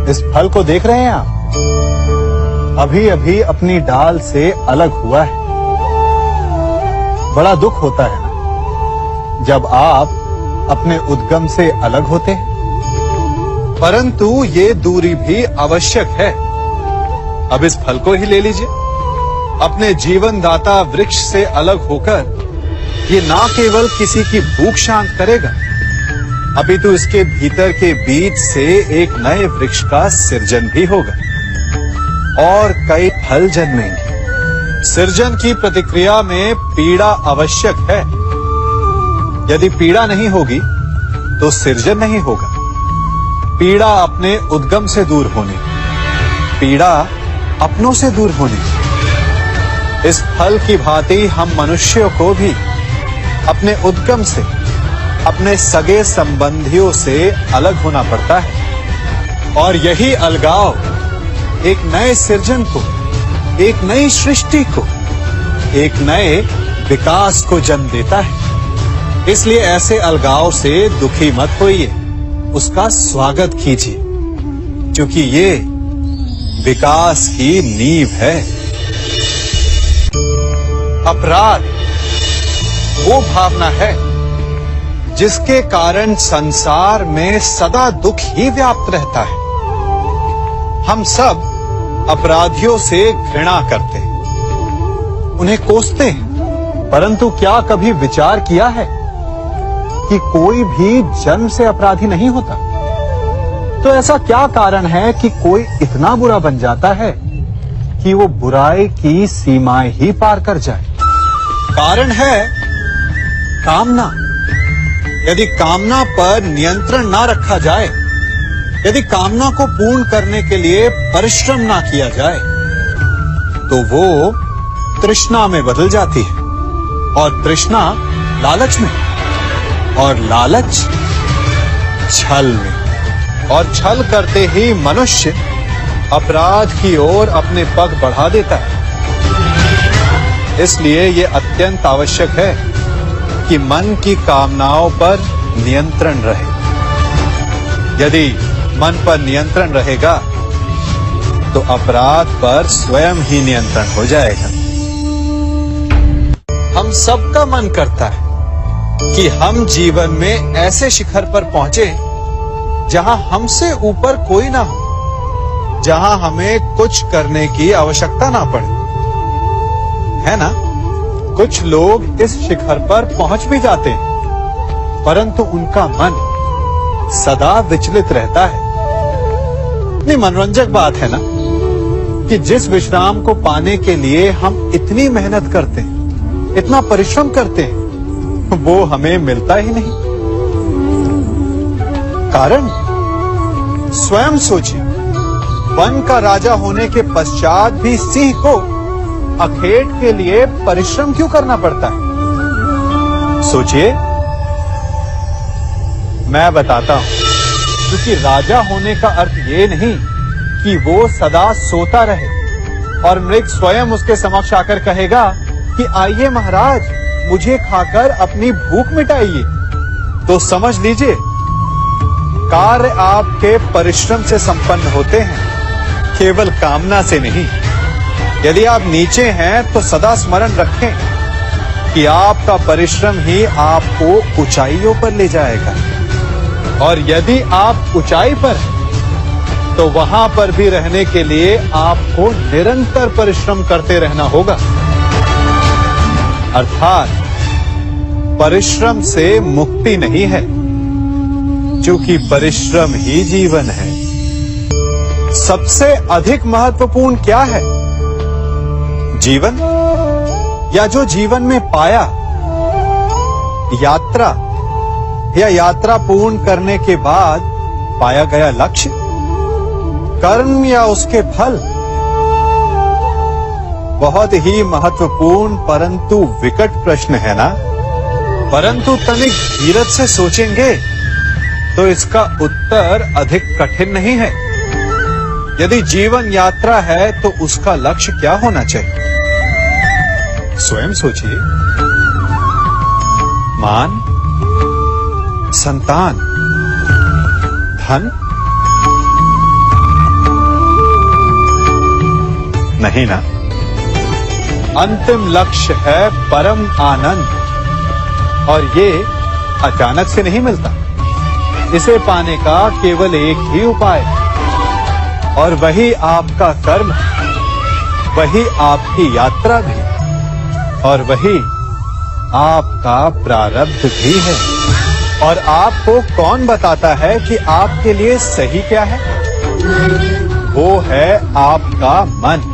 इस फल को देख रहे हैं आप? अभी अभी अपनी डाल से अलग हुआ है। बड़ा दुख होता है ना जब आप अपने उद्गम से अलग होते हैं, परंतु ये दूरी भी आवश्यक है। अब इस फल को ही ले लीजिए। अपने जीवन दाता वृक्ष से अलग होकर ये ना केवल किसी की भूख शांत करेगा, अभी तो इसके भीतर के बीज से एक नए वृक्ष का सृजन भी होगा और कई फल जन्मेंगे। सृजन की प्रतिक्रिया में पीड़ा आवश्यक है। यदि पीड़ा नहीं होगी तो सृजन नहीं होगा। पीड़ा अपने उद्गम से दूर होने, पीड़ा अपनों से दूर होने। इस फल की भांति हम मनुष्यों को भी अपने उद्गम से, अपने सगे संबंधियों से अलग होना पड़ता है। और यही अलगाव एक नए सृजन को, एक नई सृष्टि को, एक नए विकास को जन्म देता है। इसलिए ऐसे अलगाव से दुखी मत होइए, उसका स्वागत कीजिए, क्योंकि ये विकास की नींव है। अपराध वो भावना है जिसके कारण संसार में सदा दुख ही व्याप्त रहता है। हम सब अपराधियों से घृणा करते हैं, उन्हें कोसते हैं, परंतु क्या कभी विचार किया है कि कोई भी जन्म से अपराधी नहीं होता? तो ऐसा क्या कारण है कि कोई इतना बुरा बन जाता है कि वो बुराई की सीमाएं ही पार कर जाए? कारण है कामना। यदि कामना पर नियंत्रण ना रखा जाए, यदि कामना को पूर्ण करने के लिए परिश्रम ना किया जाए, तो वो तृष्णा में बदल जाती है, और तृष्णा लालच में, और लालच छल में, और छल करते ही मनुष्य अपराध की ओर अपने पग बढ़ा देता है। इसलिए ये अत्यंत आवश्यक है कि मन की कामनाओं पर नियंत्रण रहे। यदि मन पर नियंत्रण रहेगा तो अपराध पर स्वयं ही नियंत्रण हो जाएगा। हम सबका मन करता है कि हम जीवन में ऐसे शिखर पर पहुंचे जहां हमसे ऊपर कोई ना हो, जहां हमें कुछ करने की आवश्यकता ना पड़े, है ना? कुछ लोग इस शिखर पर पहुंच भी जाते हैं, परंतु उनका मन सदा विचलित रहता है। इतनी मनोरंजक बात है ना कि जिस विश्राम को पाने के लिए हम इतनी मेहनत करते हैं, इतना परिश्रम करते हैं, वो हमें मिलता ही नहीं। कारण स्वयं सोचिए, वन का राजा होने के पश्चात भी सिंह को अखेट के लिए परिश्रम क्यों करना पड़ता है? सोचिए। मैं बताता हूं, क्योंकि राजा होने का अर्थ ये नहीं कि वो सदा सोता रहे और मृग स्वयं उसके समक्ष आकर कहेगा कि आइए महाराज, मुझे खाकर अपनी भूख मिटाइए। तो समझ लीजिए, कार्य आपके परिश्रम से संपन्न होते हैं, केवल कामना से नहीं। यदि आप नीचे हैं तो सदा स्मरण रखें कि आपका परिश्रम ही आपको ऊंचाइयों पर ले जाएगा, और यदि आप ऊंचाई पर हैं तो वहां पर भी रहने के लिए आपको निरंतर परिश्रम करते रहना होगा। अर्थात परिश्रम से मुक्ति नहीं है, क्योंकि परिश्रम ही जीवन है। सबसे अधिक महत्वपूर्ण क्या है? जीवन, या जो जीवन में पाया, यात्रा, या यात्रा पूर्ण करने के बाद पाया गया लक्ष्य, कर्म या उसके फल? बहुत ही महत्वपूर्ण परंतु विकट प्रश्न है ना? परंतु तनिक धीरज से सोचेंगे तो इसका उत्तर अधिक कठिन नहीं है। यदि जीवन यात्रा है तो उसका लक्ष्य क्या होना चाहिए? स्वयं सोचिए। मान, संतान, धन, नहीं ना। अंतिम लक्ष्य है परम आनंद, और ये अचानक से नहीं मिलता। इसे पाने का केवल एक ही उपाय, और वही आपका कर्म, वही आपकी यात्रा भी, और वही आपका प्रारब्ध भी है। और आपको कौन बताता है कि आपके लिए सही क्या है? वो है आपका मन,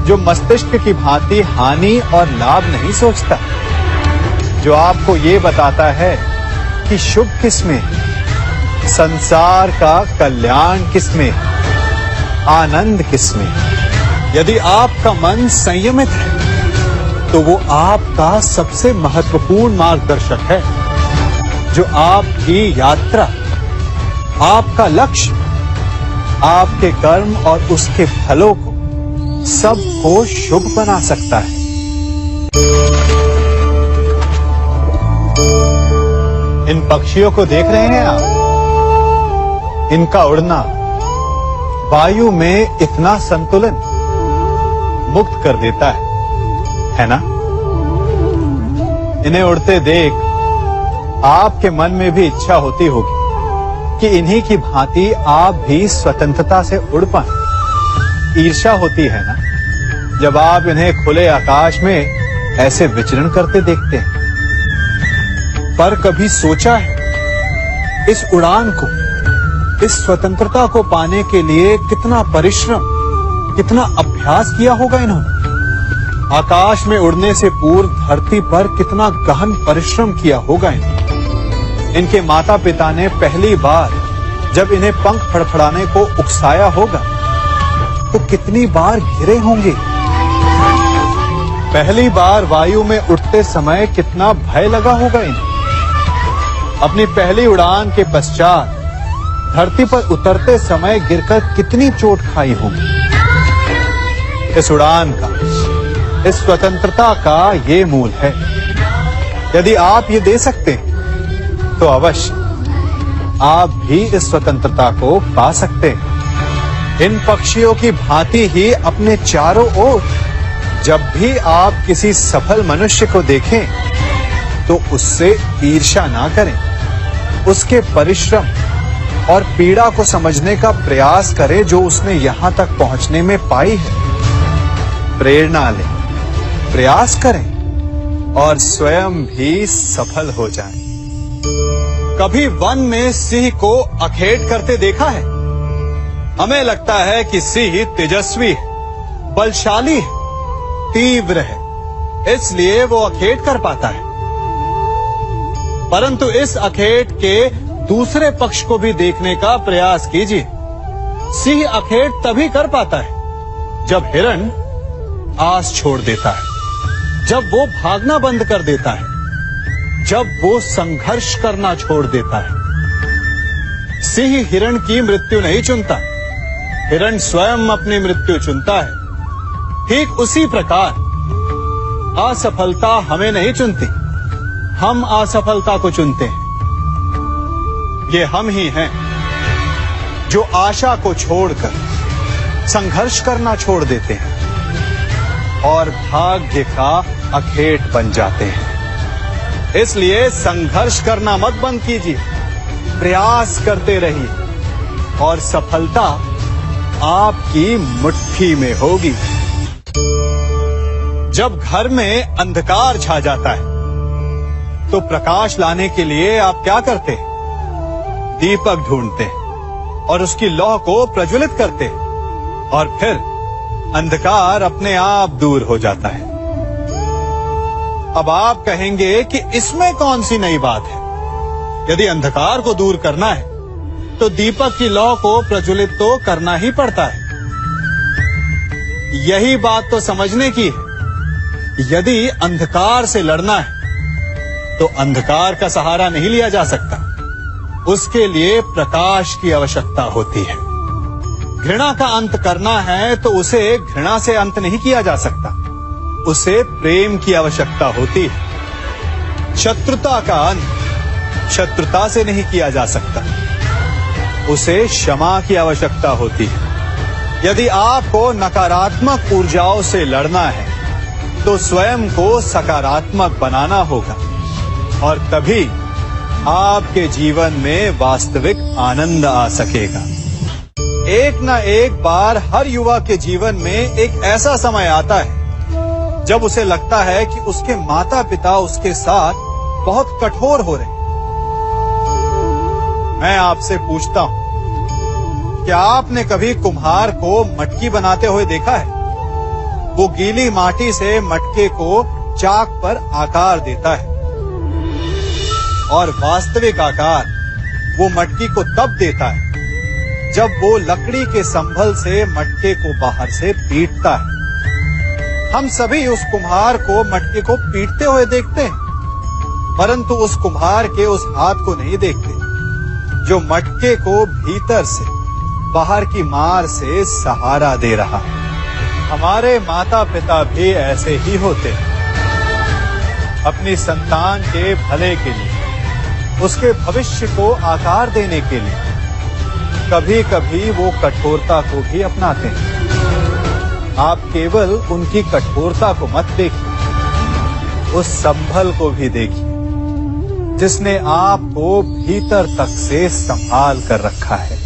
जो मस्तिष्क की भांति हानि और लाभ नहीं सोचता, जो आपको ये बताता है कि शुभ किसमें, संसार का कल्याण किसमें, आनंद किसमें। यदि आपका मन संयमित है तो वो आपका सबसे महत्वपूर्ण मार्गदर्शक है, जो आपकी यात्रा, आपका लक्ष्य, आपके कर्म और उसके फलों को सबको शुभ बना सकता है। इन पक्षियों को देख रहे हैं आप? इनका उड़ना वायु में इतना संतुलन मुक्त कर देता है ना? इन्हें उड़ते देख आपके मन में भी इच्छा होती होगी कि इन्हीं की भांति आप भी स्वतंत्रता से उड़ पाएं। ईर्ष्या होती है ना, जब आप इन्हें खुले आकाश में ऐसे विचरण करते देखते हैं। पर कभी सोचा है इस उड़ान को, इस स्वतंत्रता को पाने के लिए कितना परिश्रम, कितना अभ्यास किया होगा इन्होंने? आकाश में उड़ने से पूर्व धरती पर कितना गहन परिश्रम किया होगा इन्होंने। इनके माता पिता ने पहली बार जब इन्हें पंख फड़फड़ाने को उकसाया होगा तो कितनी बार गिरे होंगे। पहली बार वायु में उड़ते समय कितना भय लगा होगा इन्हें। अपनी पहली उड़ान के पश्चात धरती पर उतरते समय गिरकर कितनी चोट खाई होगी। इस उड़ान का, इस स्वतंत्रता का ये मूल है। यदि आप ये दे सकते हैं तो अवश्य आप भी इस स्वतंत्रता को पा सकते हैं। इन पक्षियों की भांति ही अपने चारों ओर जब भी आप किसी सफल मनुष्य को देखें तो उससे ईर्ष्या ना करें, उसके परिश्रम और पीड़ा को समझने का प्रयास करें जो उसने यहां तक पहुंचने में पाई है। प्रेरणा लें, प्रयास करें और स्वयं भी सफल हो जाएं। कभी वन में सिंह को अखेट करते देखा है? हमें लगता है कि सिंह तेजस्वी है, बलशाली है, तीव्र है, इसलिए वो अखेट कर पाता है। परंतु इस अखेट के दूसरे पक्ष को भी देखने का प्रयास कीजिए। सिंह अखेट तभी कर पाता है जब हिरण आस छोड़ देता है, जब वो भागना बंद कर देता है, जब वो संघर्ष करना छोड़ देता है। सिंह हिरण की मृत्यु नहीं चुनता, हिरण स्वयं अपनी मृत्यु चुनता है। ठीक उसी प्रकार असफलता हमें नहीं चुनती, हम असफलता को चुनते हैं। ये हम ही हैं जो आशा को छोड़कर संघर्ष करना छोड़ देते हैं और भाग्य का अखेट बन जाते हैं। इसलिए संघर्ष करना मत बंद कीजिए, प्रयास करते रहिए और सफलता आपकी मुट्ठी में होगी। जब घर में अंधकार छा जाता है तो प्रकाश लाने के लिए आप क्या करते हैं? दीपक ढूंढते हैं और उसकी लौ को प्रज्वलित करते हैं और फिर अंधकार अपने आप दूर हो जाता है। अब आप कहेंगे कि इसमें कौन सी नई बात है? यदि अंधकार को दूर करना है तो दीपक की लौ को प्रज्वलित तो करना ही पड़ता है। यही बात तो समझने की है। यदि अंधकार से लड़ना है तो अंधकार का सहारा नहीं लिया जा सकता, उसके लिए प्रकाश की आवश्यकता होती है। घृणा का अंत करना है तो उसे घृणा से अंत नहीं किया जा सकता, उसे प्रेम की आवश्यकता होती है। शत्रुता का अंत शत्रुता से नहीं किया जा सकता, उसे क्षमा की आवश्यकता होती है। यदि आपको नकारात्मक ऊर्जाओं से लड़ना है तो स्वयं को सकारात्मक बनाना होगा और तभी आपके जीवन में वास्तविक आनंद आ सकेगा। एक न एक बार हर युवा के जीवन में एक ऐसा समय आता है जब उसे लगता है कि उसके माता पिता उसके साथ बहुत कठोर हो रहे हैं। मैं आपसे पूछता हूं, क्या आपने कभी कुम्हार को मटकी बनाते हुए देखा है? वो गीली माटी से मटके को चाक पर आकार देता है और वास्तविक आकार वो मटकी को तब देता है जब वो लकड़ी के संभल से मटके को बाहर से पीटता है। हम सभी उस कुम्हार को मटके को पीटते हुए देखते हैं, परंतु उस कुम्हार के उस हाथ को नहीं देखते जो मटके को भीतर से बाहर की मार से सहारा दे रहा है। हमारे माता पिता भी ऐसे ही होते हैं। अपनी संतान के भले के लिए, उसके भविष्य को आकार देने के लिए कभी कभी वो कठोरता को भी अपनाते हैं। आप केवल उनकी कठोरता को मत देखिए, उस संभल को भी देखिए जिसने आपको भीतर तक से संभाल कर रखा है।